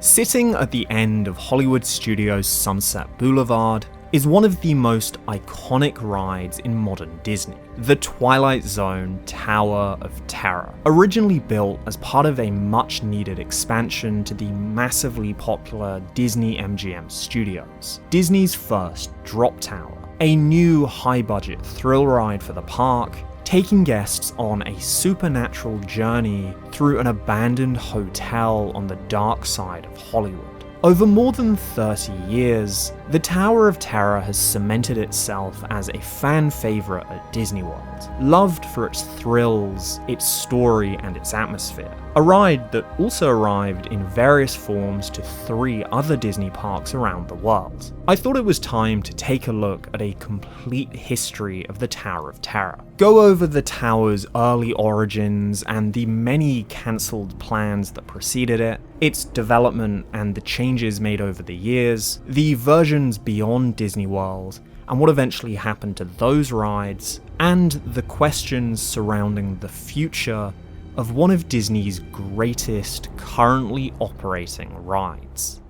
Sitting at the end of Hollywood Studios' Sunset Boulevard is one of the most iconic rides in modern Disney, the Twilight Zone Tower of Terror. Originally built as part of a much-needed expansion to the massively popular Disney-MGM Studios, Disney's first drop tower, a new high-budget thrill ride for the park, taking guests on a supernatural journey through an abandoned hotel on the dark side of Hollywood. Over more than 30 years, the Tower of Terror has cemented itself as a fan favourite at Disney World, loved for its thrills, its story and its atmosphere. A ride that also arrived in various forms to 3 other Disney parks around the world. I thought it was time to take a look at a complete history of the Tower of Terror. Go over the tower's early origins and the many cancelled plans that preceded it, its development and the changes made over the years, the versions beyond Disney World, and what eventually happened to those rides, and the questions surrounding the future of one of Disney's greatest currently operating rides.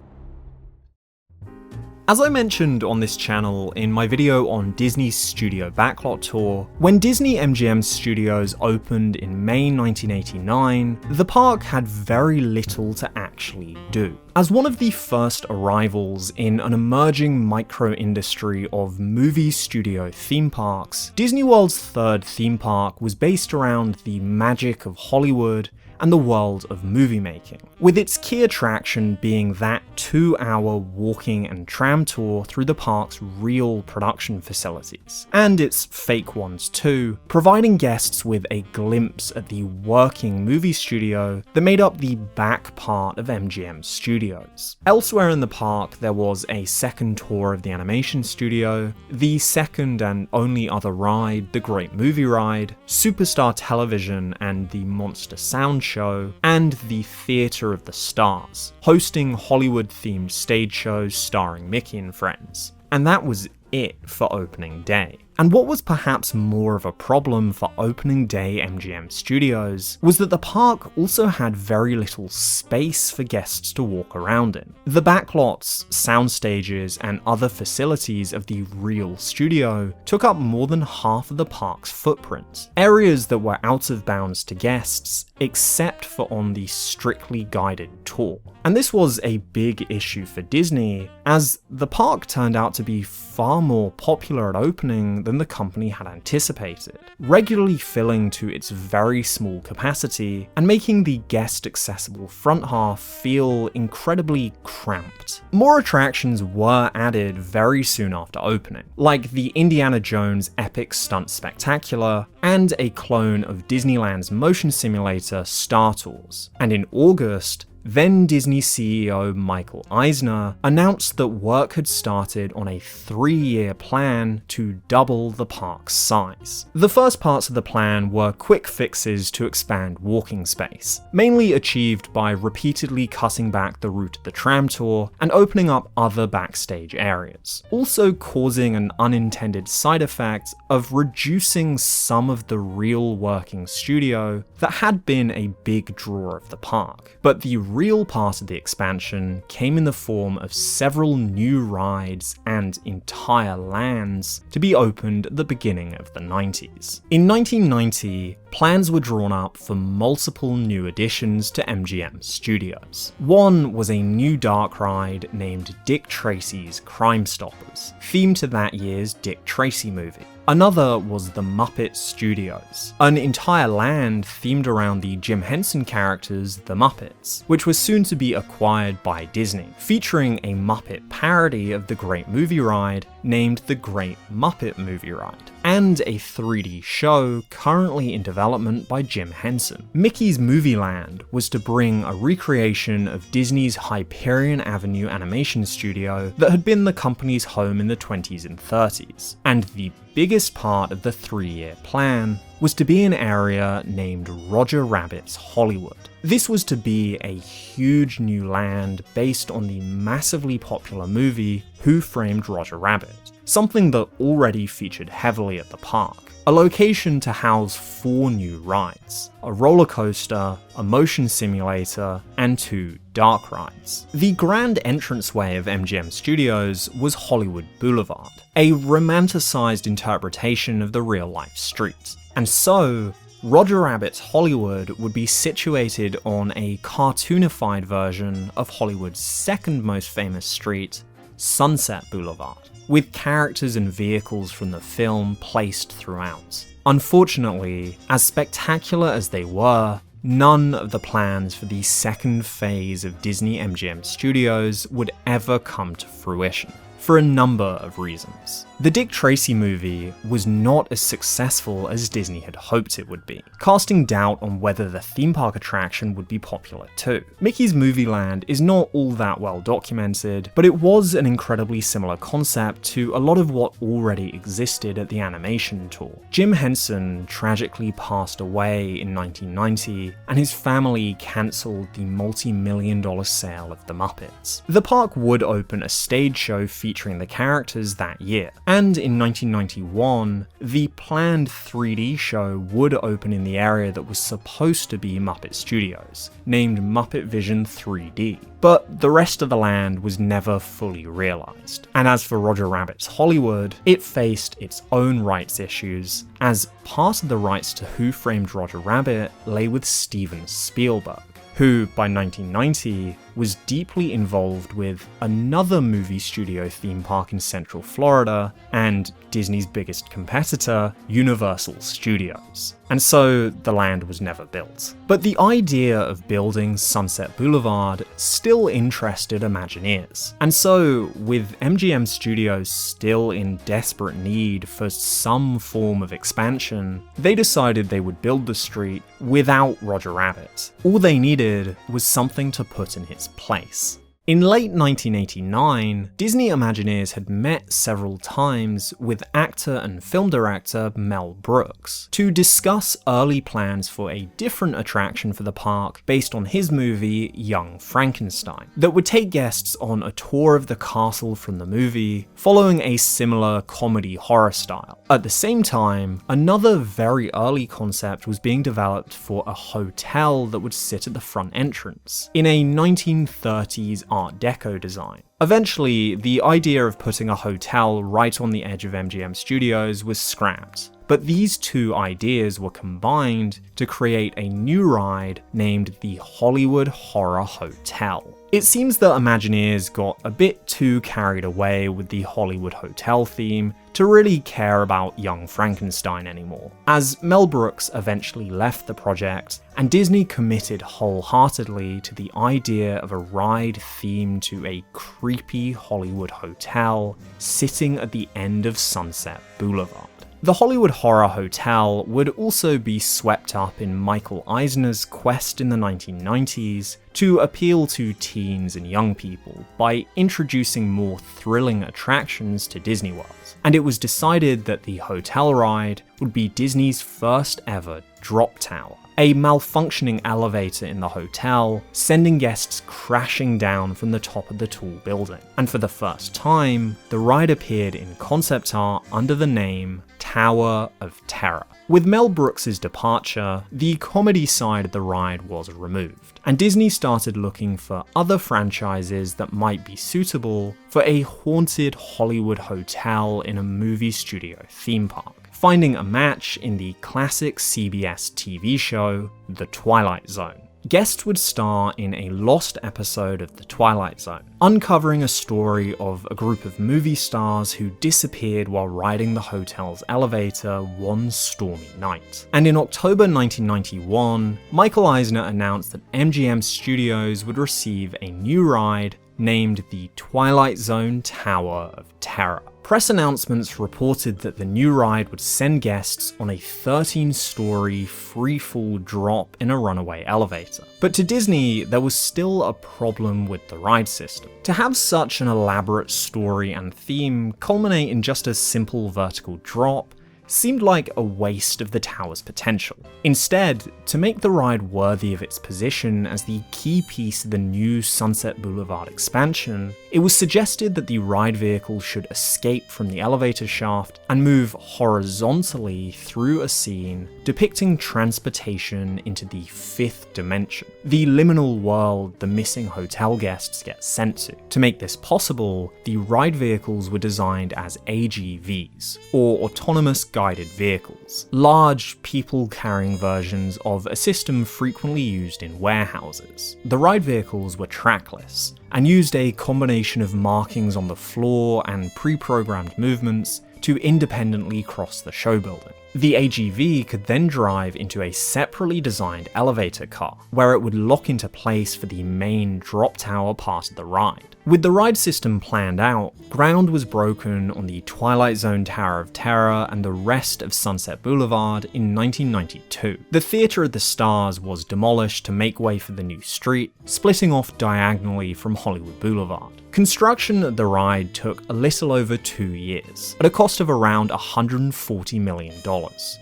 As I mentioned on this channel in my video on Disney's studio backlot tour, when Disney-MGM Studios opened in May 1989, the park had very little to actually do. As one of the first arrivals in an emerging micro-industry of movie studio theme parks, Disney World's third theme park was based around the magic of Hollywood and the world of movie making, with its key attraction being that 2-hour walking and tram tour through the park's real production facilities, and its fake ones too, providing guests with a glimpse at the working movie studio that made up the back part of MGM Studios. Elsewhere in the park there was a second tour of the animation studio, the second and only other ride, the Great Movie Ride, Superstar Television and the Monster Sound Show, and the Theatre of the Stars, hosting Hollywood-themed stage shows starring Mickey and Friends. And that was it for opening day. And what was perhaps more of a problem for opening day MGM Studios was that the park also had very little space for guests to walk around in. The backlots, sound stages, and other facilities of the real studio took up more than half of the park's footprint, areas that were out of bounds to guests except for on the strictly guided tour. And this was a big issue for Disney, as the park turned out to be far more popular at opening than the company had anticipated, regularly filling to its very small capacity and making the guest-accessible front half feel incredibly cramped. More attractions were added very soon after opening, like the Indiana Jones Epic Stunt Spectacular and a clone of Disneyland's motion simulator Star Tours, and in August, then Disney CEO Michael Eisner announced that work had started on a 3-year plan to double the park's size. The first parts of the plan were quick fixes to expand walking space, mainly achieved by repeatedly cutting back the route of the tram tour and opening up other backstage areas, also causing an unintended side effect of reducing some of the real working studio that had been a big draw of the park. But the real part of the expansion came in the form of several new rides and entire lands to be opened at the beginning of the 90s. In 1990, plans were drawn up for multiple new additions to MGM Studios. One was a new dark ride named Dick Tracy's Crime Stoppers, themed to that year's Dick Tracy movie. Another was the Muppet Studios, an entire land themed around the Jim Henson characters, the Muppets, which was soon to be acquired by Disney, featuring a Muppet parody of the Great Movie Ride named the Great Muppet Movie Ride, and a 3D show currently in development by Jim Henson. Mickey's Movie Land was to bring a recreation of Disney's Hyperion Avenue animation studio that had been the company's home in the 20s and 30s, and the biggest part of the 3-year plan was to be an area named Roger Rabbit's Hollywood. This was to be a huge new land based on the massively popular movie Who Framed Roger Rabbit. something that already featured heavily at the park. A location to house 4 new rides, a roller coaster, a motion simulator, and 2 dark rides. The grand entranceway of MGM Studios was Hollywood Boulevard, a romanticized interpretation of the real-life street. And so, Roger Rabbit's Hollywood would be situated on a cartoonified version of Hollywood's second most famous street, Sunset Boulevard, with characters and vehicles from the film placed throughout. Unfortunately, as spectacular as they were, none of the plans for the second phase of Disney-MGM Studios would ever come to fruition, for a number of reasons. The Dick Tracy movie was not as successful as Disney had hoped it would be, casting doubt on whether the theme park attraction would be popular too. Mickey's Movie Land is not all that well documented, but it was an incredibly similar concept to a lot of what already existed at the animation tour. Jim Henson tragically passed away in 1990, and his family cancelled the multi-million-dollar sale of The Muppets. The park would open a stage show featuring the characters that year, and in 1991, the planned 3D show would open in the area that was supposed to be Muppet Studios, named Muppet Vision 3D. But the rest of the land was never fully realised. And as for Roger Rabbit's Hollywood, it faced its own rights issues, as part of the rights to Who Framed Roger Rabbit lay with Steven Spielberg, who, by 1990, was deeply involved with another movie studio theme park in Central Florida and Disney's biggest competitor, Universal Studios. And so the land was never built. But the idea of building Sunset Boulevard still interested Imagineers. And so, with MGM Studios still in desperate need for some form of expansion, they decided they would build the street without Roger Rabbit. All they needed was something to put in its place. In late 1989, Disney Imagineers had met several times with actor and film director Mel Brooks to discuss early plans for a different attraction for the park based on his movie Young Frankenstein, that would take guests on a tour of the castle from the movie, following a similar comedy horror style. At the same time, another very early concept was being developed for a hotel that would sit at the front entrance, in a 1930s Art Deco design. Eventually, the idea of putting a hotel right on the edge of MGM Studios was scrapped, but these two ideas were combined to create a new ride named the Hollywood Horror Hotel. It seems that Imagineers got a bit too carried away with the Hollywood Hotel theme to really care about Young Frankenstein anymore, as Mel Brooks eventually left the project and Disney committed wholeheartedly to the idea of a ride themed to a creepy Hollywood hotel sitting at the end of Sunset Boulevard. The Hollywood Horror Hotel would also be swept up in Michael Eisner's quest in the 1990s to appeal to teens and young people by introducing more thrilling attractions to Disney World. And it was decided that the hotel ride would be Disney's first ever drop tower, a malfunctioning elevator in the hotel, sending guests crashing down from the top of the tall building. And for the first time, the ride appeared in concept art under the name Tower of Terror. With Mel Brooks' departure, the comedy side of the ride was removed, and Disney started looking for other franchises that might be suitable for a haunted Hollywood hotel in a movie studio theme park, finding a match in the classic CBS TV show, The Twilight Zone. Guests would star in a lost episode of The Twilight Zone, uncovering a story of a group of movie stars who disappeared while riding the hotel's elevator one stormy night. And in October 1991, Michael Eisner announced that MGM Studios would receive a new ride named the Twilight Zone Tower of Terror. Press announcements reported that the new ride would send guests on a 13-story free-fall drop in a runaway elevator. But to Disney, there was still a problem with the ride system. To have such an elaborate story and theme culminate in just a simple vertical drop seemed like a waste of the tower's potential. Instead, to make the ride worthy of its position as the key piece of the new Sunset Boulevard expansion, it was suggested that the ride vehicle should escape from the elevator shaft and move horizontally through a scene depicting transportation into the fifth dimension, the liminal world the missing hotel guests get sent to. To make this possible, the ride vehicles were designed as AGVs, or autonomous guided vehicles, large people-carrying versions of a system frequently used in warehouses. The ride vehicles were trackless, and used a combination of markings on the floor and pre-programmed movements to independently cross the show building. The AGV could then drive into a separately designed elevator car, where it would lock into place for the main drop tower part of the ride. With the ride system planned out, ground was broken on the Twilight Zone Tower of Terror and the rest of Sunset Boulevard in 1992. The Theatre of the Stars was demolished to make way for the new street, splitting off diagonally from Hollywood Boulevard. Construction of the ride took a little over 2 years, at a cost of around $140 million,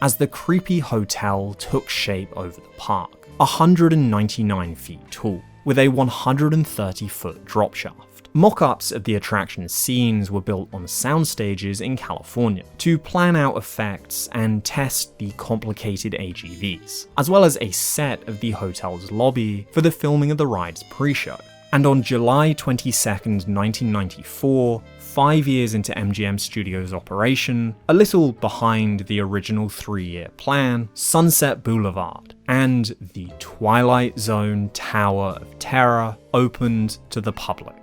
as the creepy hotel took shape over the park, 199 feet tall, with a 130-foot drop shaft. Mock-ups of the attraction's scenes were built on sound stages in California to plan out effects and test the complicated AGVs, as well as a set of the hotel's lobby for the filming of the ride's pre-show. And on July 22nd, 1994, 5 years into MGM Studios' operation, a little behind the original 3-year plan, Sunset Boulevard and the Twilight Zone Tower of Terror opened to the public.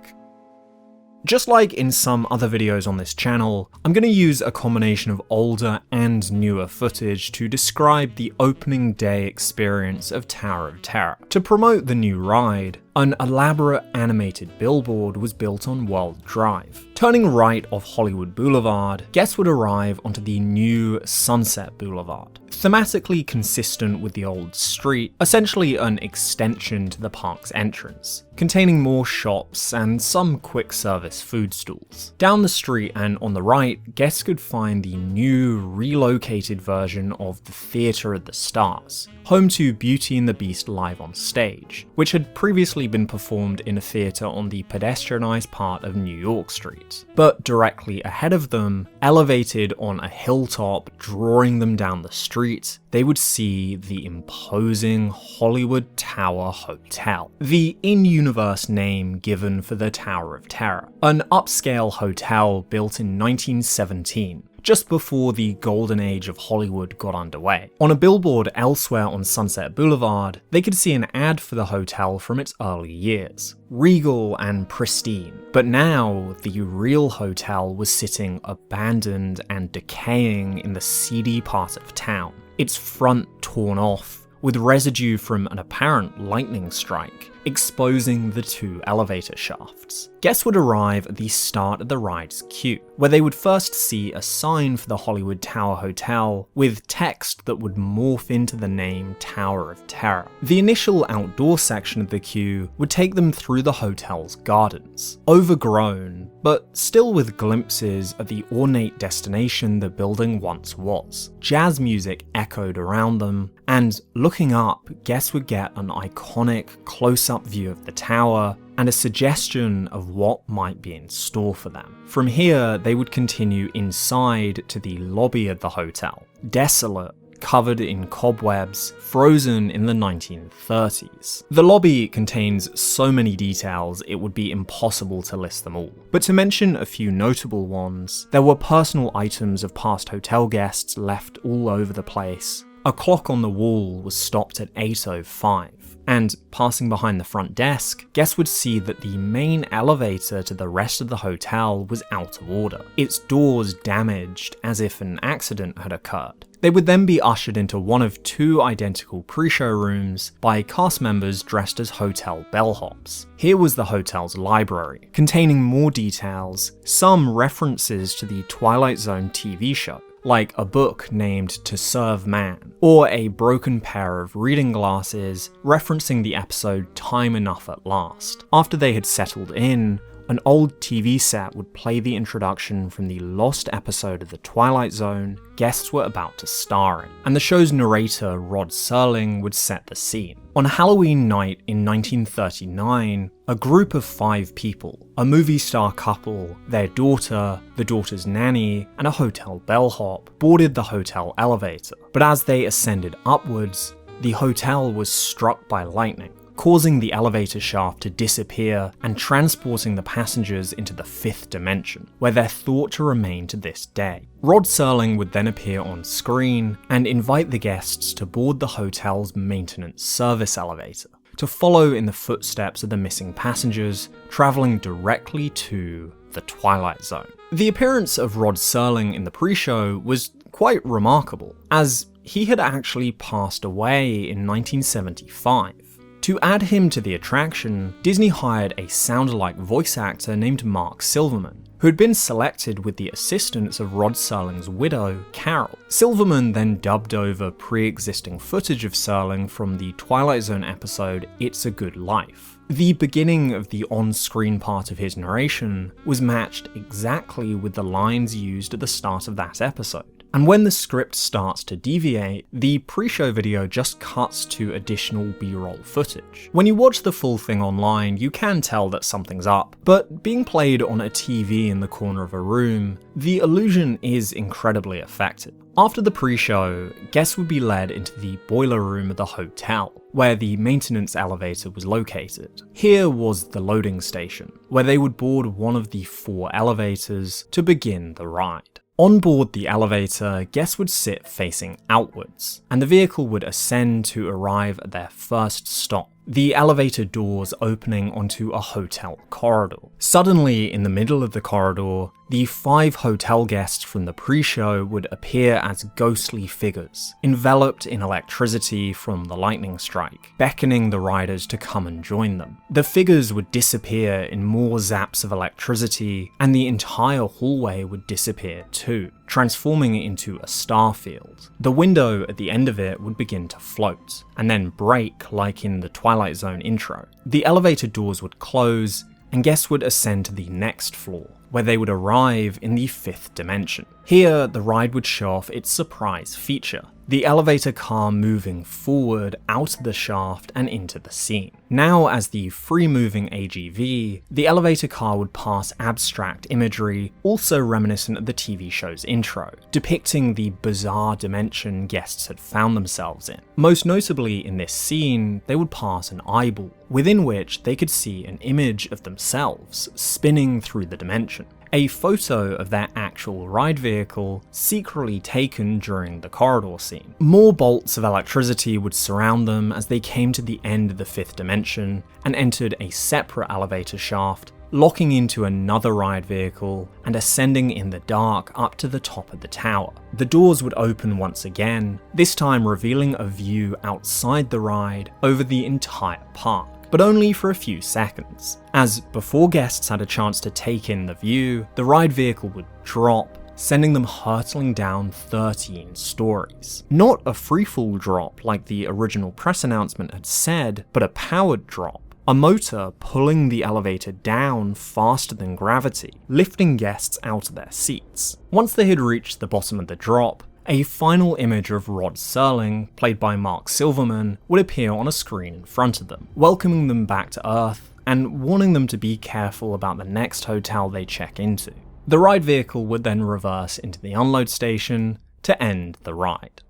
Just like in some other videos on this channel, I'm going to use a combination of older and newer footage to describe the opening day experience of Tower of Terror. To promote the new ride, an elaborate animated billboard was built on World Drive. Turning right off Hollywood Boulevard, guests would arrive onto the new Sunset Boulevard, thematically consistent with the old street, essentially an extension to the park's entrance, containing more shops and some quick service food stalls. Down the street and on the right, guests could find the new, relocated version of the Theatre of the Stars, home to Beauty and the Beast live on stage, which had previously been performed in a theatre on the pedestrianised part of New York Street. But directly ahead of them, elevated on a hilltop drawing them down the street, they would see the imposing Hollywood Tower Hotel, the in-universe name given for the Tower of Terror, an upscale hotel built in 1917. Just before the golden age of Hollywood got underway. On a billboard elsewhere on Sunset Boulevard, they could see an ad for the hotel from its early years, regal and pristine. But now, the real hotel was sitting abandoned and decaying in the seedy part of town, its front torn off, with residue from an apparent lightning strike, exposing the 2 elevator shafts. Guests would arrive at the start of the ride's queue, where they would first see a sign for the Hollywood Tower Hotel with text that would morph into the name Tower of Terror. The initial outdoor section of the queue would take them through the hotel's gardens, overgrown, but still with glimpses of the ornate destination the building once was. Jazz music echoed around them, and looking up, guests would get an iconic close-up view of the tower and a suggestion of what might be in store for them. From here, they would continue inside to the lobby of the hotel, desolate, covered in cobwebs, frozen in the 1930s. The lobby contains so many details it would be impossible to list them all. But to mention a few notable ones, there were personal items of past hotel guests left all over the place. A clock on the wall was stopped at 8:05, and passing behind the front desk, guests would see that the main elevator to the rest of the hotel was out of order, its doors damaged as if an accident had occurred. They would then be ushered into one of 2 identical pre-show rooms by cast members dressed as hotel bellhops. Here was the hotel's library, containing more details, some references to the Twilight Zone TV show, like a book named To Serve Man, or a broken pair of reading glasses referencing the episode Time Enough at Last. After they had settled in, an old TV set would play the introduction from the lost episode of The Twilight Zone guests were about to star in, and the show's narrator, Rod Serling, would set the scene. On Halloween night in 1939, a group of 5 people, a movie star couple, their daughter, the daughter's nanny, and a hotel bellhop, boarded the hotel elevator. But as they ascended upwards, the hotel was struck by lightning, causing the elevator shaft to disappear and transporting the passengers into the 5th dimension, where they're thought to remain to this day. Rod Serling would then appear on screen and invite the guests to board the hotel's maintenance service elevator, to follow in the footsteps of the missing passengers, travelling directly to the Twilight Zone. The appearance of Rod Serling in the pre-show was quite remarkable, as he had actually passed away in 1975. To add him to the attraction, Disney hired a sound-alike voice actor named Mark Silverman, who had been selected with the assistance of Rod Serling's widow, Carol. Silverman then dubbed over pre-existing footage of Serling from the Twilight Zone episode It's a Good Life. The beginning of the on-screen part of his narration was matched exactly with the lines used at the start of that episode. And when the script starts to deviate, the pre-show video just cuts to additional B-roll footage. When you watch the full thing online, you can tell that something's up, but being played on a TV in the corner of a room, the illusion is incredibly effective. After the pre-show, guests would be led into the boiler room of the hotel, where the maintenance elevator was located. Here was the loading station, where they would board one of the 4 elevators to begin the ride. On board the elevator, guests would sit facing outwards, and the vehicle would ascend to arrive at their first stop, the elevator doors opening onto a hotel corridor. Suddenly, in the middle of the corridor, the 5 hotel guests from the pre-show would appear as ghostly figures, enveloped in electricity from the lightning strike, beckoning the riders to come and join them. The figures would disappear in more zaps of electricity, and the entire hallway would disappear too, transforming it into a star field. The window at the end of it would begin to float, and then break like in the Twilight Zone intro. The elevator doors would close, and guests would ascend to the next floor, where they would arrive in the 5th dimension. Here, the ride would show off its surprise feature, the elevator car moving forward out of the shaft and into the scene. Now as the free-moving AGV, the elevator car would pass abstract imagery, also reminiscent of the TV show's intro, depicting the bizarre dimension guests had found themselves in. Most notably in this scene, they would pass an eyeball, within which they could see an image of themselves spinning through the dimension. A photo of their actual ride vehicle secretly taken during the corridor scene. More bolts of electricity would surround them as they came to the end of the 5th dimension and entered a separate elevator shaft, locking into another ride vehicle and ascending in the dark up to the top of the tower. The doors would open once again, this time revealing a view outside the ride over the entire park, but only for a few seconds, as before guests had a chance to take in the view, the ride vehicle would drop, sending them hurtling down 13 stories. Not a freefall drop like the original press announcement had said, but a powered drop. A motor pulling the elevator down faster than gravity, lifting guests out of their seats. Once they had reached the bottom of the drop, a final image of Rod Serling, played by Mark Silverman, would appear on a screen in front of them, welcoming them back to Earth and warning them to be careful about the next hotel they check into. The ride vehicle would then reverse into the unload station to end the ride.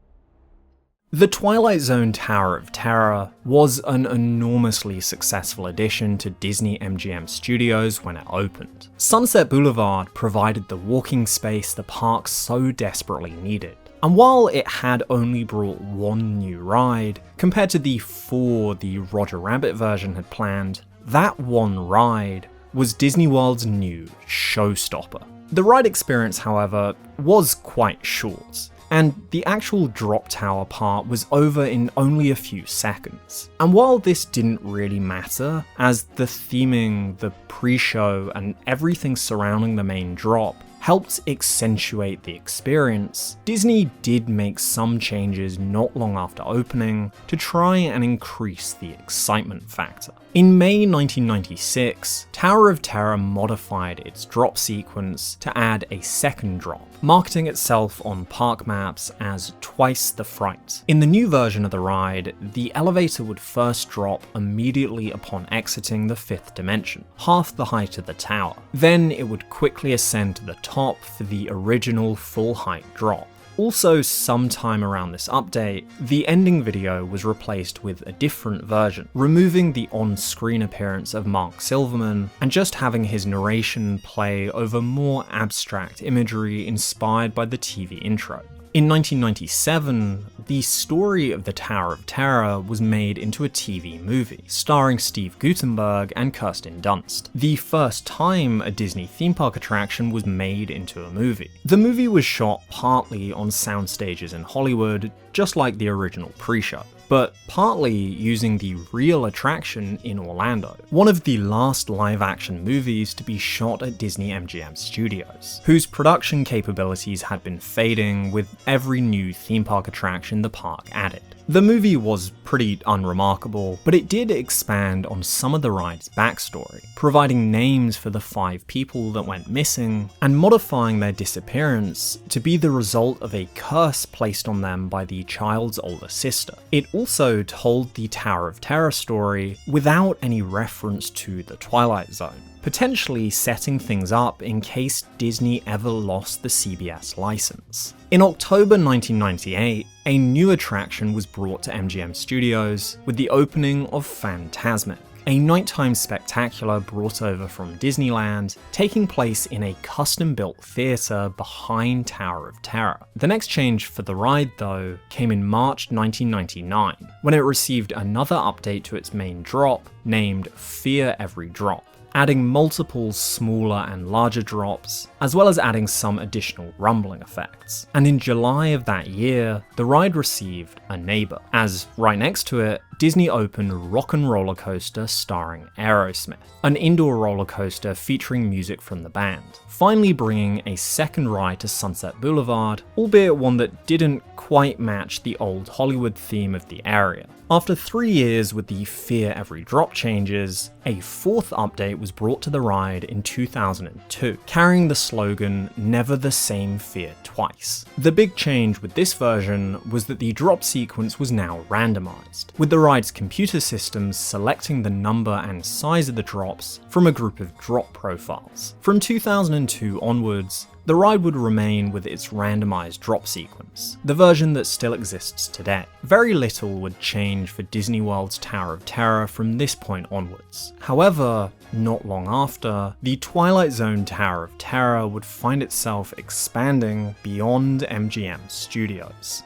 The Twilight Zone Tower of Terror was an enormously successful addition to Disney-MGM Studios when it opened. Sunset Boulevard provided the walking space the park so desperately needed. And while it had only brought 1 new ride, compared to the 4 the Roger Rabbit version had planned, that one ride was Disney World's new showstopper. The ride experience, however, was quite short, and the actual drop tower part was over in only a few seconds. And while this didn't really matter, as the theming, the pre-show, and everything surrounding the main drop helped accentuate the experience, Disney did make some changes not long after opening to try and increase the excitement factor. In May 1996, Tower of Terror modified its drop sequence to add a second drop, marketing itself on park maps as Twice the Fright. In the new version of the ride, the elevator would first drop immediately upon exiting the fifth dimension, half the height of the tower. Then it would quickly ascend to the top for the original full-height drop. Also, sometime around this update, the ending video was replaced with a different version, removing the on-screen appearance of Mark Silverman and just having his narration play over more abstract imagery inspired by the TV intro. In 1997, the story of the Tower of Terror was made into a TV movie, starring Steve Guttenberg and Kirsten Dunst, the first time a Disney theme park attraction was made into a movie. The movie was shot partly on sound stages in Hollywood, just like the original pre-show, but partly using the real attraction in Orlando, one of the last live-action movies to be shot at Disney-MGM Studios, whose production capabilities had been fading with every new theme park attraction the park added. The movie was pretty unremarkable, but it did expand on some of the ride's backstory, providing names for the 5 people that went missing, and modifying their disappearance to be the result of a curse placed on them by the child's older sister. It also told the Tower of Terror story without any reference to the Twilight Zone, potentially setting things up in case Disney ever lost the CBS license. In October 1998, a new attraction was brought to MGM Studios with the opening of Fantasmic, a nighttime spectacular brought over from Disneyland, taking place in a custom-built theatre behind Tower of Terror. The next change for the ride, though, came in March 1999, when it received another update to its main drop, named Fear Every Drop, adding multiple smaller and larger drops, as well as adding some additional rumbling effects. And in July of that year, the ride received a neighbor, as right next to it, Disney opened Rock and Roller Coaster starring Aerosmith, an indoor roller coaster featuring music from the band, finally bringing a second ride to Sunset Boulevard, albeit one that didn't quite match the old Hollywood theme of the area. After 3 years with the Fear Every Drop changes, a fourth update was brought to the ride in 2002, carrying the slogan, "Never the Same Fear Twice." The big change with this version was that the drop sequence was now randomized, with the ride's computer systems selecting the number and size of the drops from a group of drop profiles. From 2002 onwards, the ride would remain with its randomized drop sequence, the version that still exists today. Very little would change for Disney World's Tower of Terror from this point onwards. However, not long after, the Twilight Zone Tower of Terror would find itself expanding beyond MGM Studios.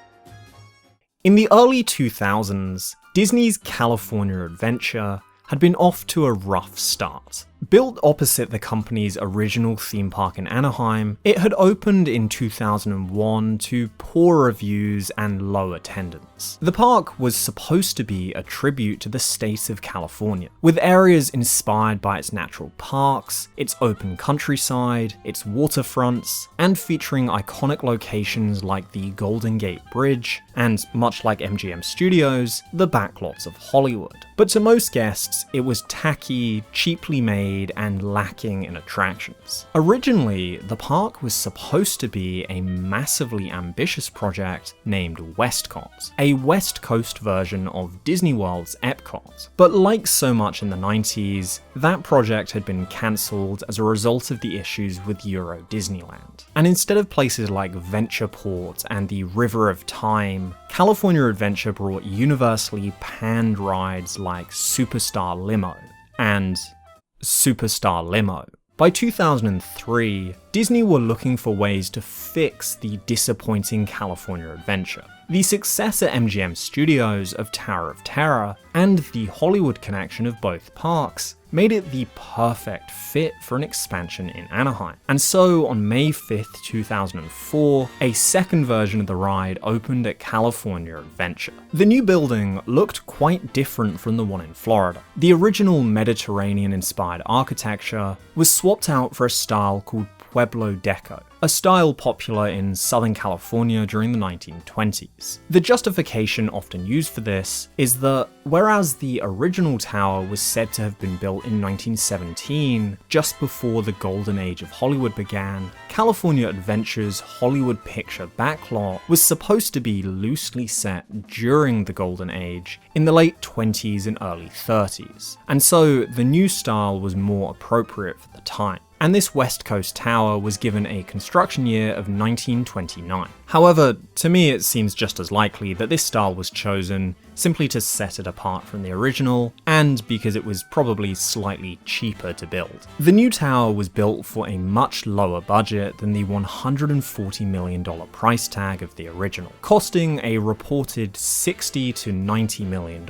In the early 2000s, Disney's California Adventure had been off to a rough start. Built opposite the company's original theme park in Anaheim, it had opened in 2001 to poor reviews and low attendance. The park was supposed to be a tribute to the state of California, with areas inspired by its natural parks, its open countryside, its waterfronts, and featuring iconic locations like the Golden Gate Bridge, and much like MGM Studios, the backlots of Hollywood. But to most guests, it was tacky, cheaply made, and lacking in attractions. Originally, the park was supposed to be a massively ambitious project named Westcott, a West Coast version of Disney World's Epcot. But like so much in the 90s, that project had been cancelled as a result of the issues with Euro Disneyland. And instead of places like Ventureport and the River of Time, California Adventure brought universally panned rides like Superstar Limo and Superstar Limo. By 2003, Disney were looking for ways to fix the disappointing California Adventure. The success at MGM Studios of Tower of Terror and the Hollywood connection of both parks made it the perfect fit for an expansion in Anaheim. And so on May 5th, 2004, a second version of the ride opened at California Adventure. The new building looked quite different from the one in Florida. The original Mediterranean-inspired architecture was swapped out for a style called Pueblo Deco, a style popular in Southern California during the 1920s. The justification often used for this is that where Whereas the original tower was said to have been built in 1917, just before the golden age of Hollywood began, California Adventure's Hollywood picture backlot was supposed to be loosely set during the golden age in the late 20s and early 30s, and so the new style was more appropriate for the time. And this West Coast tower was given a construction year of 1929. However, to me it seems just as likely that this style was chosen simply to set it apart from the original, and because it was probably slightly cheaper to build. The new tower was built for a much lower budget than the $140 million price tag of the original, costing a reported $60 to $90 million.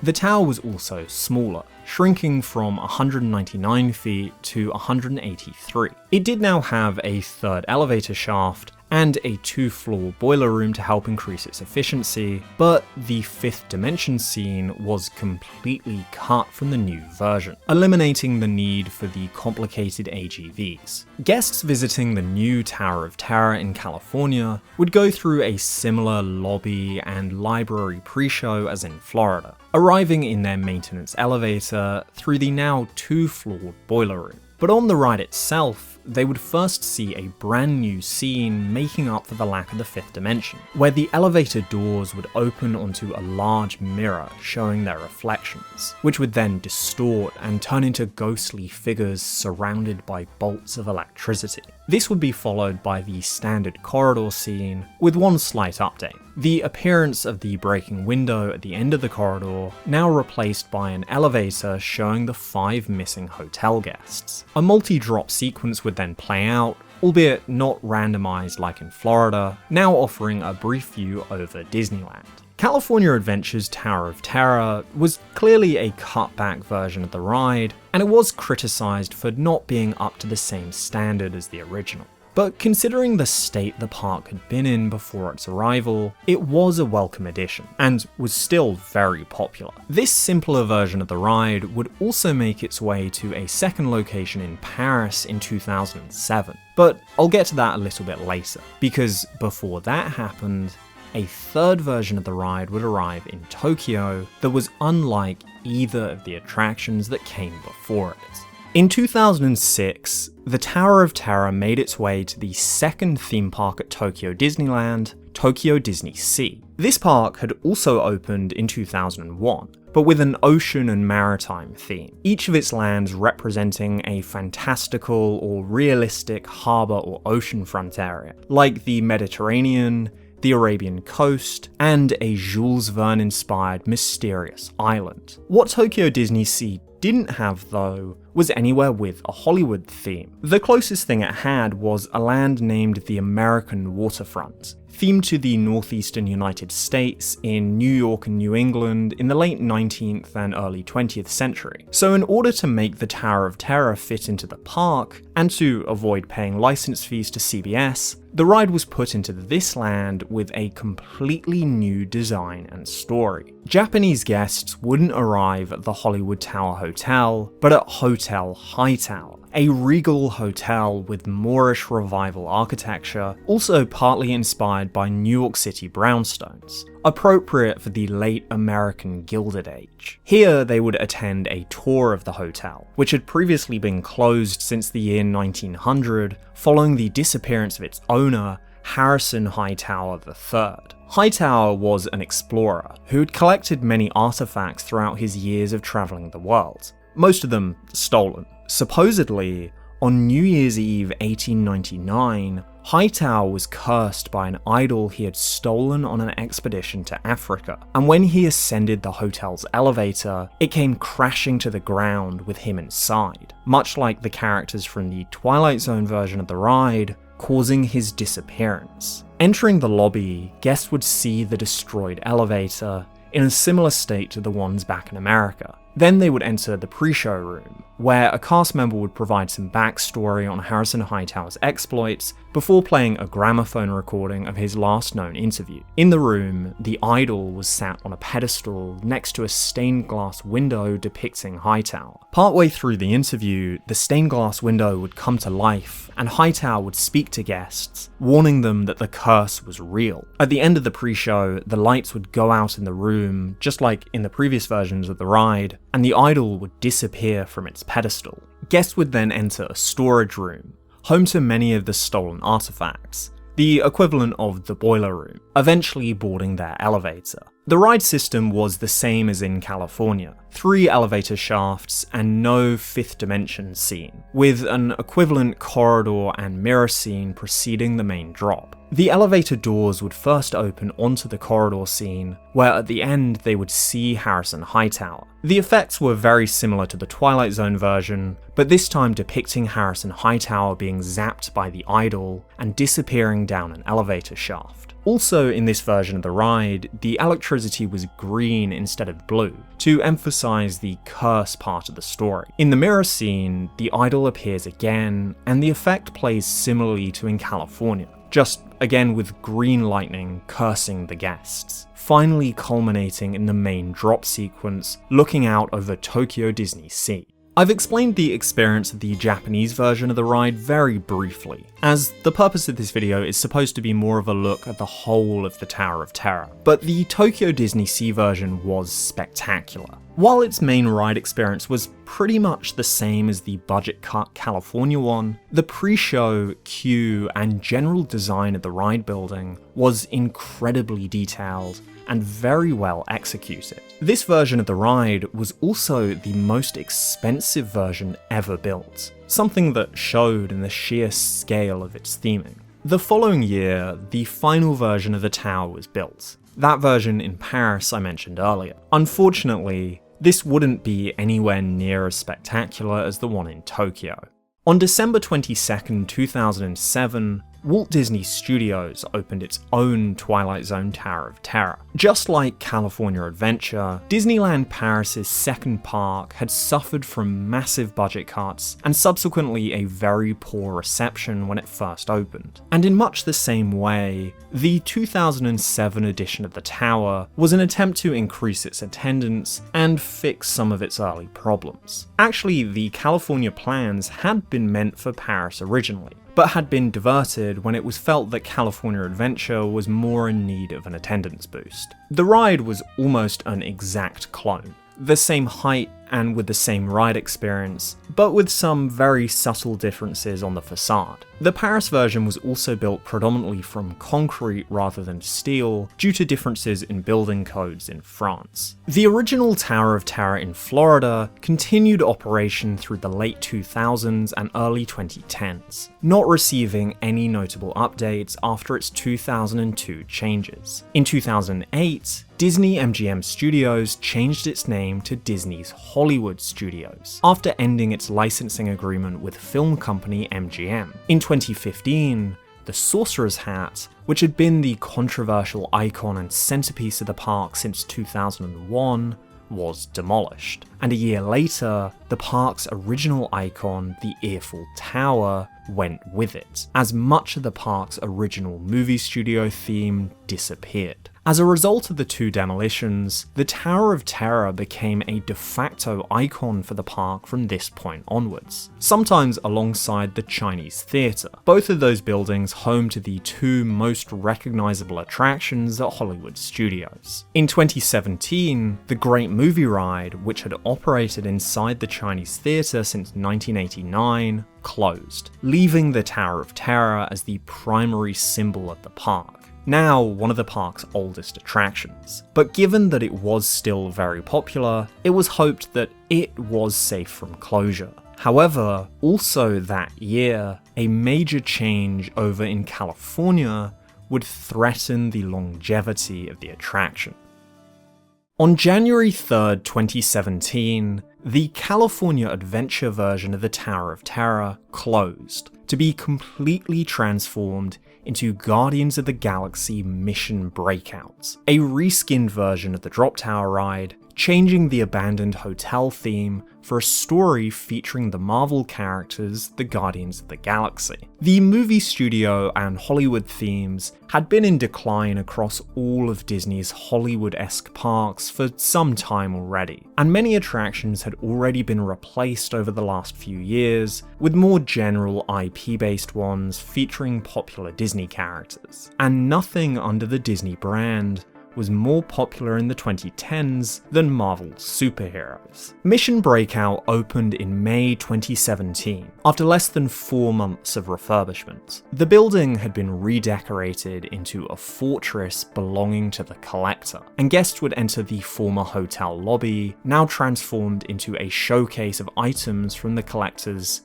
The tower was also smaller, shrinking from 199 feet to 183. It did now have a third elevator shaft and a 2-floor boiler room to help increase its efficiency, but the fifth dimension scene was completely cut from the new version, eliminating the need for the complicated AGVs. Guests visiting the new Tower of Terror in California would go through a similar lobby and library pre-show as in Florida, arriving in their maintenance elevator through the now 2-floored boiler room. But on the ride itself, they would first see a brand new scene making up for the lack of the fifth dimension, where the elevator doors would open onto a large mirror showing their reflections, which would then distort and turn into ghostly figures surrounded by bolts of electricity. This would be followed by the standard corridor scene, with one slight update: the appearance of the breaking window at the end of the corridor, now replaced by an elevator showing the 5 missing hotel guests. A multi-drop sequence would then play out, albeit not randomized like in Florida, now offering a brief view over Disneyland. California Adventure's Tower of Terror was clearly a cut-back version of the ride, and it was criticized for not being up to the same standard as the original. But considering the state the park had been in before its arrival, it was a welcome addition, and was still very popular. This simpler version of the ride would also make its way to a second location in Paris in 2007, but I'll get to that a little bit later, because before that happened, a third version of the ride would arrive in Tokyo that was unlike either of the attractions that came before it. In 2006, the Tower of Terror made its way to the second theme park at Tokyo Disneyland, Tokyo DisneySea. This park had also opened in 2001, but with an ocean and maritime theme, each of its lands representing a fantastical or realistic harbour or oceanfront area, like the Mediterranean, the Arabian coast, and a Jules Verne-inspired mysterious island. What Tokyo DisneySea didn't have, though, was anywhere with a Hollywood theme. The closest thing it had was a land named the American Waterfront, themed to the northeastern United States in New York and New England in the late 19th and early 20th century. So in order to make the Tower of Terror fit into the park, and to avoid paying license fees to CBS, the ride was put into this land with a completely new design and story. Japanese guests wouldn't arrive at the Hollywood Tower Hotel, but at Hotel Hightower, a regal hotel with Moorish Revival architecture, also partly inspired by New York City brownstones, appropriate for the late American Gilded Age. Here they would attend a tour of the hotel, which had previously been closed since the year 1900, following the disappearance of its owner, Harrison Hightower III. Hightower was an explorer who had collected many artifacts throughout his years of traveling the world, most of them stolen. Supposedly, on New Year's Eve 1899, Hightower was cursed by an idol he had stolen on an expedition to Africa, and when he ascended the hotel's elevator, it came crashing to the ground with him inside, much like the characters from the Twilight Zone version of the ride, causing his disappearance. Entering the lobby, guests would see the destroyed elevator in a similar state to the ones back in America, Then they would enter the pre-show room, where a cast member would provide some backstory on Harrison Hightower's exploits before playing a gramophone recording of his last known interview. In the room, the idol was sat on a pedestal next to a stained glass window depicting Hightower. Partway through the interview, the stained glass window would come to life, and Hightower would speak to guests, warning them that the curse was real. At the end of the pre-show, the lights would go out in the room, just like in the previous versions of the ride, and the idol would disappear from its pedestal. Guests would then enter a storage room, home to many of the stolen artifacts, the equivalent of the boiler room, eventually boarding their elevator. The ride system was the same as in California, 3 elevator shafts and no fifth dimension scene, with an equivalent corridor and mirror scene preceding the main drop. The elevator doors would first open onto the corridor scene, where at the end they would see Harrison Hightower. The effects were very similar to the Twilight Zone version, but this time depicting Harrison Hightower being zapped by the idol and disappearing down an elevator shaft. Also in this version of the ride, the electricity was green instead of blue, to emphasize the curse part of the story. In the mirror scene, the idol appears again, and the effect plays similarly to in California, just again with green lightning cursing the guests, finally culminating in the main drop sequence looking out over Tokyo DisneySea. I've explained the experience of the Japanese version of the ride very briefly, as the purpose of this video is supposed to be more of a look at the whole of the Tower of Terror, but the Tokyo DisneySea version was spectacular. While its main ride experience was pretty much the same as the budget-cut California one, the pre-show, queue, and general design of the ride building was incredibly detailed and very well executed. This version of the ride was also the most expensive version ever built, something that showed in the sheer scale of its theming. The following year, the final version of the tower was built, that version in Paris I mentioned earlier. Unfortunately, this wouldn't be anywhere near as spectacular as the one in Tokyo. On December 22nd, 2007, Walt Disney Studios opened its own Twilight Zone Tower of Terror. Just like California Adventure, Disneyland Paris' second park had suffered from massive budget cuts and subsequently a very poor reception when it first opened. And in much the same way, the 2007 edition of the tower was an attempt to increase its attendance and fix some of its early problems. Actually, the California plans had been meant for Paris originally, but had been diverted when it was felt that California Adventure was more in need of an attendance boost. The ride was almost an exact clone, the same height and with the same ride experience, but with some very subtle differences on the facade. The Paris version was also built predominantly from concrete rather than steel, due to differences in building codes in France. The original Tower of Terror in Florida continued operation through the late 2000s and early 2010s, not receiving any notable updates after its 2002 changes. In 2008, Disney-MGM Studios changed its name to Disney's Hollywood Studios, after ending its licensing agreement with film company MGM. In 2015, the Sorcerer's Hat, which had been the controversial icon and centerpiece of the park since 2001, was demolished. And a year later, the park's original icon, the Eiffel Tower, went with it, as much of the park's original movie studio theme disappeared. As a result of the two demolitions, the Tower of Terror became a de facto icon for the park from this point onwards, sometimes alongside the Chinese Theatre, both of those buildings home to the two most recognizable attractions at Hollywood Studios. In 2017, the Great Movie Ride, which had operated inside the Chinese Theatre since 1989, closed, leaving the Tower of Terror as the primary symbol of the park. Now one of the park's oldest attractions. But given that it was still very popular, it was hoped that it was safe from closure. However, also that year, a major change over in California would threaten the longevity of the attraction. On January 3rd, 2017, the California Adventure version of the Tower of Terror closed, to be completely transformed into Guardians of the Galaxy Mission Breakout, a reskinned version of the Drop Tower ride, changing the abandoned hotel theme for a story featuring the Marvel characters, the Guardians of the Galaxy. The movie studio and Hollywood themes had been in decline across all of Disney's Hollywood-esque parks for some time already, and many attractions had already been replaced over the last few years with more general IP-based ones featuring popular Disney characters. And nothing under the Disney brand was more popular in the 2010s than Marvel's superheroes. Mission Breakout opened in May 2017, after less than 4 months of refurbishment. The building had been redecorated into a fortress belonging to the Collector, and guests would enter the former hotel lobby, now transformed into a showcase of items from the Collector's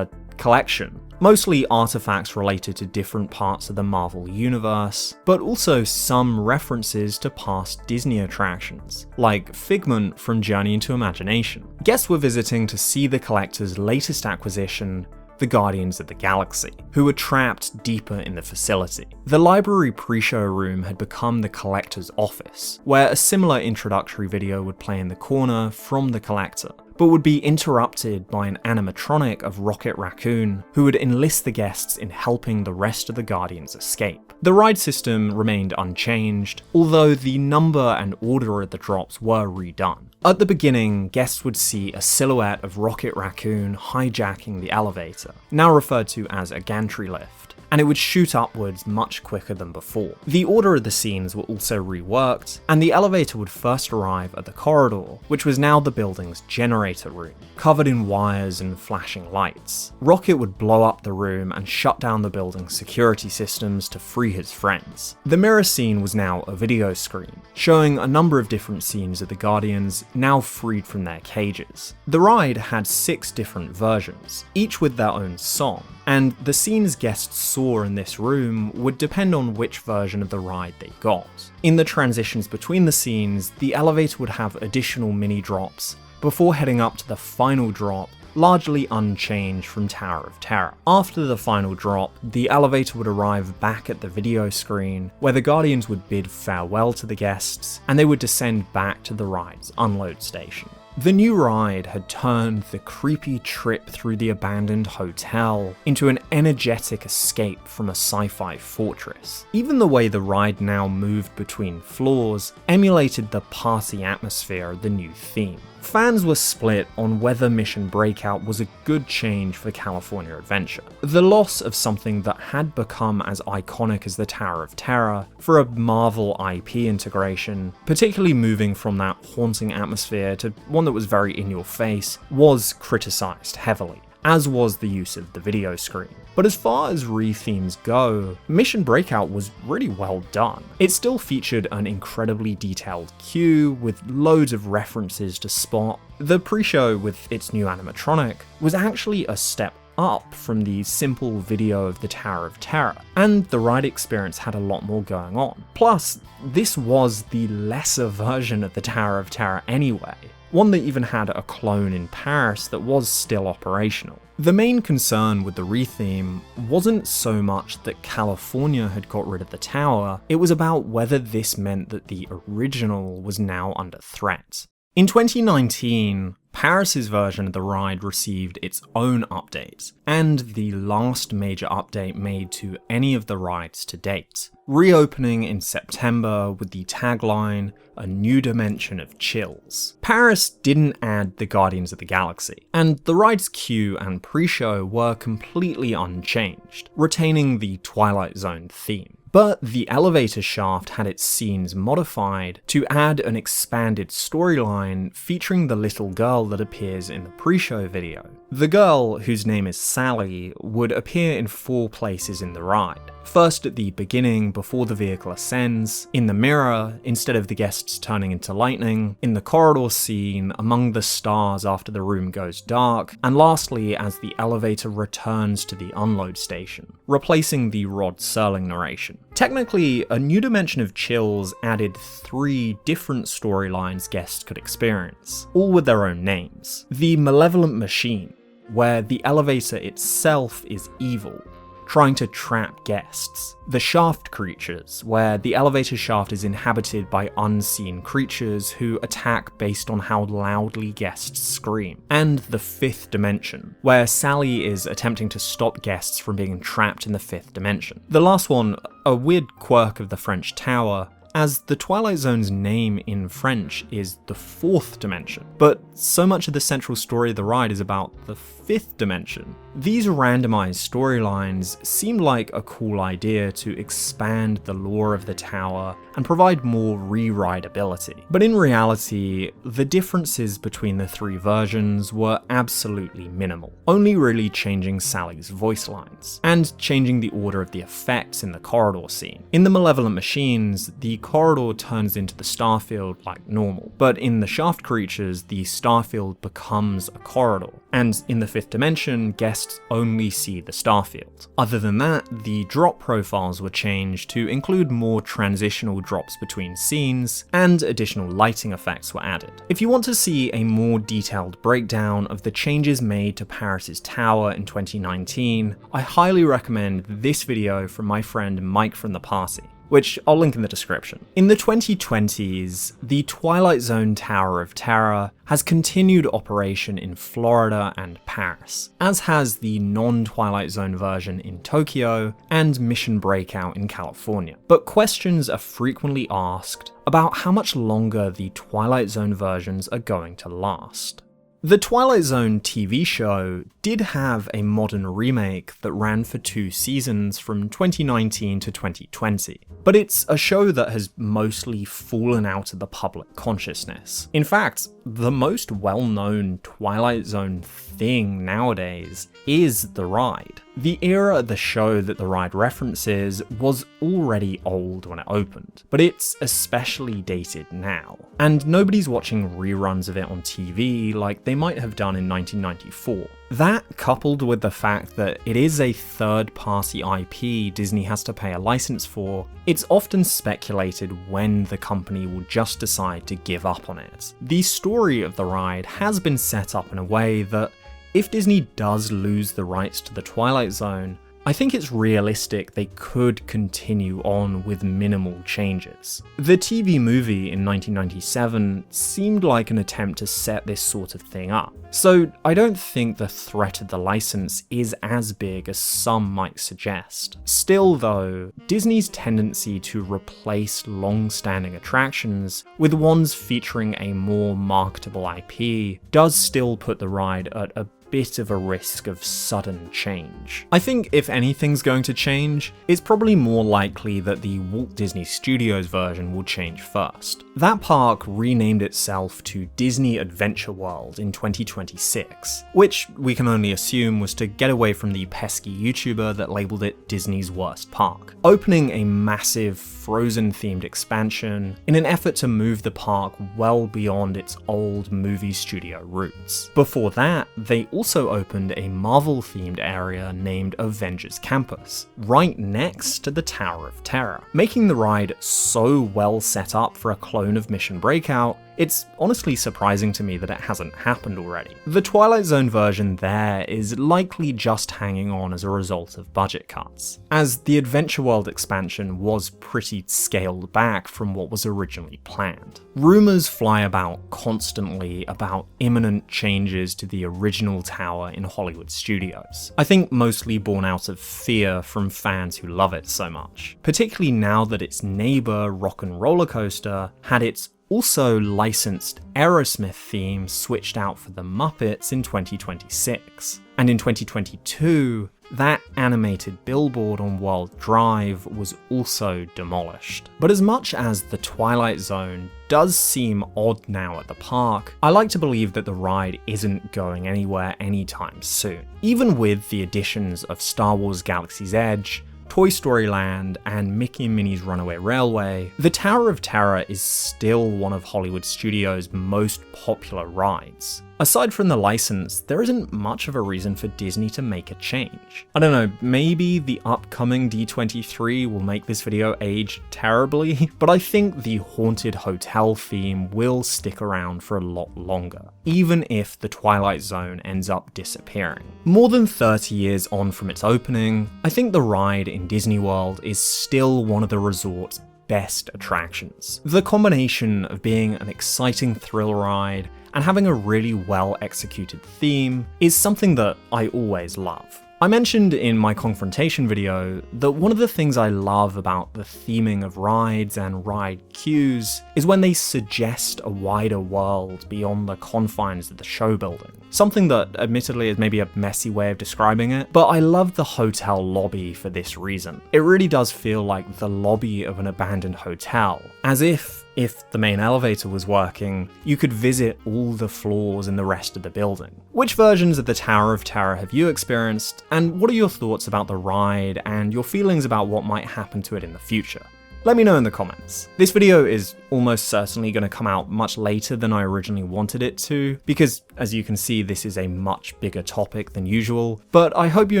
collection. Mostly artifacts related to different parts of the Marvel universe, but also some references to past Disney attractions, like Figment from Journey into Imagination. Guests were visiting to see the Collector's latest acquisition, the Guardians of the Galaxy, who were trapped deeper in the facility. The library pre-show room had become the Collector's office, where a similar introductory video would play in the corner from the Collector, but would be interrupted by an animatronic of Rocket Raccoon, who would enlist the guests in helping the rest of the Guardians escape. The ride system remained unchanged, although the number and order of the drops were redone. At the beginning, guests would see a silhouette of Rocket Raccoon hijacking the elevator, now referred to as a gantry lift, and it would shoot upwards much quicker than before. The order of the scenes were also reworked, and the elevator would first arrive at the corridor, which was now the building's generator room, covered in wires and flashing lights. Rocket would blow up the room and shut down the building's security systems to free his friends. The mirror scene was now a video screen, showing a number of different scenes of the Guardians now freed from their cages. The ride had 6 different versions, each with their own song, and the scenes guests saw in this room would depend on which version of the ride they got. In the transitions between the scenes, the elevator would have additional mini drops before heading up to the final drop, largely unchanged from Tower of Terror. After the final drop, the elevator would arrive back at the video screen, where the Guardians would bid farewell to the guests, and they would descend back to the ride's unload station. The new ride had turned the creepy trip through the abandoned hotel into an energetic escape from a sci-fi fortress. Even the way the ride now moved between floors emulated the party atmosphere of the new theme. Fans were split on whether Mission Breakout was a good change for California Adventure. The loss of something that had become as iconic as the Tower of Terror for a Marvel IP integration, particularly moving from that haunting atmosphere to one that was very in your face, was criticized heavily, as was the use of the video screen. But as far as re-themes go, Mission Breakout was really well done. It still featured an incredibly detailed queue with loads of references to spot. The pre-show with its new animatronic was actually a step up from the simple video of the Tower of Terror, and the ride experience had a lot more going on. Plus, this was the lesser version of the Tower of Terror anyway, one that even had a clone in Paris that was still operational. The main concern with the retheme wasn't so much that California had got rid of the tower, it was about whether this meant that the original was now under threat. In 2019, Paris's version of the ride received its own update, and the last major update made to any of the rides to date, reopening in September with the tagline, "A new dimension of chills." Paris didn't add the Guardians of the Galaxy, and the ride's queue and pre-show were completely unchanged, retaining the Twilight Zone theme. But the elevator shaft had its scenes modified to add an expanded storyline featuring the little girl that appears in the pre-show video. The girl, whose name is Sally, would appear in 4 places in the ride. First at the beginning before the vehicle ascends, in the mirror instead of the guests turning into lightning, in the corridor scene, among the stars after the room goes dark, and lastly as the elevator returns to the unload station, replacing the Rod Serling narration. Technically, A New Dimension of Chills added 3 different storylines guests could experience, all with their own names. The Malevolent Machine, where the elevator itself is evil, trying to trap guests. The shaft creatures, where the elevator shaft is inhabited by unseen creatures who attack based on how loudly guests scream. And the fifth dimension, where Sally is attempting to stop guests from being trapped in the fifth dimension. The last one, a weird quirk of the French Tower, as the Twilight Zone's name in French is the fourth dimension, but so much of the central story of the ride is about the fifth dimension. These randomized storylines seemed like a cool idea to expand the lore of the tower and provide more re-rideability. But in reality, the differences between the three versions were absolutely minimal, only really changing Sally's voice lines, and changing the order of the effects in the corridor scene. In the Malevolent Machines, the corridor turns into the starfield like normal, but in the shaft creatures, the starfield becomes a corridor, and in the fifth dimension, guests only see the starfield. Other than that, the drop profiles were changed to include more transitional drops between scenes, and additional lighting effects were added. If you want to see a more detailed breakdown of the changes made to Paris's tower in 2019, I highly recommend this video from my friend Mike from the Party, which I'll link in the description. In the 2020s, the Twilight Zone Tower of Terror has continued operation in Florida and Paris, as has the non-Twilight Zone version in Tokyo and Mission Breakout in California. But questions are frequently asked about how much longer the Twilight Zone versions are going to last. The Twilight Zone TV show did have a modern remake that ran for 2 seasons from 2019 to 2020, but it's a show that has mostly fallen out of the public consciousness. In fact, the most well-known Twilight Zone thing nowadays is the ride. The era of the show that the ride references was already old when it opened, but it's especially dated now. And nobody's watching reruns of it on TV like they might have done in 1994. That, coupled with the fact that it is a third-party IP Disney has to pay a license for, it's often speculated when the company will just decide to give up on it. The story of the ride has been set up in a way that if Disney does lose the rights to the Twilight Zone, I think it's realistic they could continue on with minimal changes. The TV movie in 1997 seemed like an attempt to set this sort of thing up, so I don't think the threat of the license is as big as some might suggest. Still though, Disney's tendency to replace long-standing attractions with ones featuring a more marketable IP does still put the ride at a bit of a risk of sudden change. I think if anything's going to change, it's probably more likely that the Walt Disney Studios version will change first. That park renamed itself to Disney Adventure World in 2026, which we can only assume was to get away from the pesky YouTuber that labeled it Disney's worst park, opening a massive Frozen-themed expansion in an effort to move the park well beyond its old movie studio roots. Before that, they also opened a Marvel-themed area named Avengers Campus, right next to the Tower of Terror, making the ride so well set up for a clone of Mission Breakout, it's honestly surprising to me that it hasn't happened already. The Twilight Zone version there is likely just hanging on as a result of budget cuts, as the Adventure World expansion was pretty scaled back from what was originally planned. Rumours fly about constantly about imminent changes to the original tower in Hollywood studios. I think mostly born out of fear from fans who love it so much, particularly now that its neighbour Rock and Roller Coaster had its also licensed Aerosmith theme switched out for the Muppets in 2026. And in 2022, that animated billboard on World Drive was also demolished. But as much as the Twilight Zone does seem odd now at the park, I like to believe that the ride isn't going anywhere anytime soon. Even with the additions of Star Wars Galaxy's Edge, Toy Story Land, and Mickey and Minnie's Runaway Railway, the Tower of Terror is still one of Hollywood Studios' most popular rides. Aside from the license, there isn't much of a reason for Disney to make a change. I don't know, maybe the upcoming D23 will make this video age terribly, but I think the haunted hotel theme will stick around for a lot longer, even if the Twilight Zone ends up disappearing. More than 30 years on from its opening, I think the ride in Disney World is still one of the resort's best attractions. The combination of being an exciting thrill ride and having a really well executed theme is something that I always love. I mentioned in my confrontation video that one of the things I love about the theming of rides and ride queues is when they suggest a wider world beyond the confines of the show building. Something that admittedly is maybe a messy way of describing it, but I love the hotel lobby for this reason. It really does feel like the lobby of an abandoned hotel, as if the main elevator was working, you could visit all the floors in the rest of the building. Which versions of the Tower of Terror have you experienced, and what are your thoughts about the ride and your feelings about what might happen to it in the future? Let me know in the comments. This video is almost certainly going to come out much later than I originally wanted it to, because as you can see, this is a much bigger topic than usual, but I hope you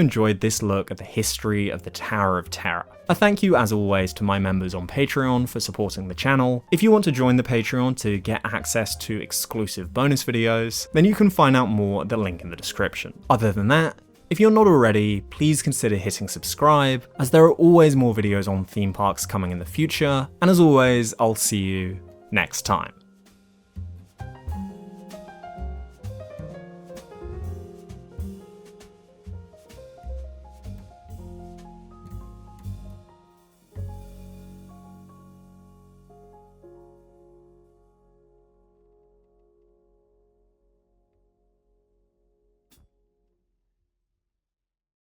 enjoyed this look at the history of the Tower of Terror. A thank you as always to my members on Patreon for supporting the channel. If you want to join the Patreon to get access to exclusive bonus videos, then you can find out more at the link in the description. Other than that, if you're not already, please consider hitting subscribe, as there are always more videos on theme parks coming in the future, and as always, I'll see you next time.